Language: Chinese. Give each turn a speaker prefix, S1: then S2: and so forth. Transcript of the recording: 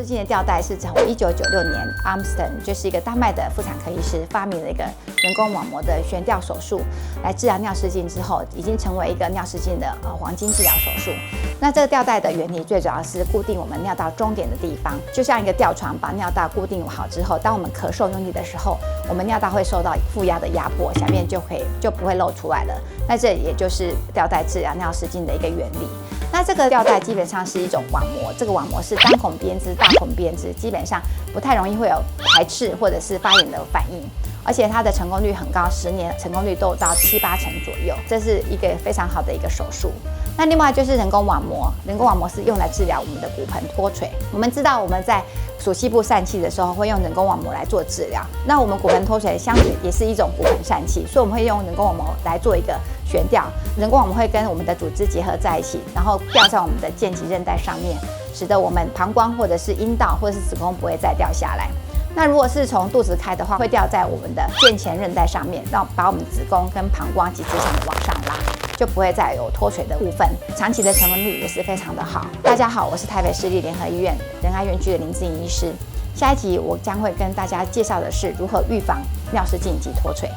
S1: 失禁的吊带是从1996年 Armstrong 就是一个丹麦的妇产科医师发明了一个人工网膜的悬吊手术，来治疗尿失禁之后，已经成为一个尿失禁的黄金治疗手术。那这个吊带的原理最主要是固定我们尿道终点的地方，就像一个吊床，把尿道固定好之后，当我们咳嗽用力的时候，我们尿道会受到负压的压迫，下面就不会漏出来了。那这也就是吊带治疗尿失禁的一个原理。那这个吊带基本上是一种网膜，这个网膜是单孔编织、大孔编织，基本上不太容易会有排斥或者是发炎的反应，而且它的成功率很高，10年成功率都到7、8成左右，这是一个非常好的一个手术。那另外就是人工网膜，人工网膜是用来治疗我们的骨盆脱垂。我们知道我们在鼠蹊部疝气的时候会用人工网膜来做治疗，那我们骨盆脱垂相对也是一种骨盆疝气，所以我们会用人工网膜来做一个悬吊。人工网膜会跟我们的组织结合在一起，然后吊在我们的腱棘韧带上面，使得我们膀胱或者是阴道或者是子宫不会再掉下来。那如果是从肚子开的话，会吊在我们的腱前韧带上面，让把我们子宫跟膀胱及直肠往上拉，就不会再有脱垂的部分。长期的成功率也是非常的好。大家好，我是台北市立联合医院仁爱院区的林志颖医师。下一集我将会跟大家介绍的是如何预防尿失禁及脱垂。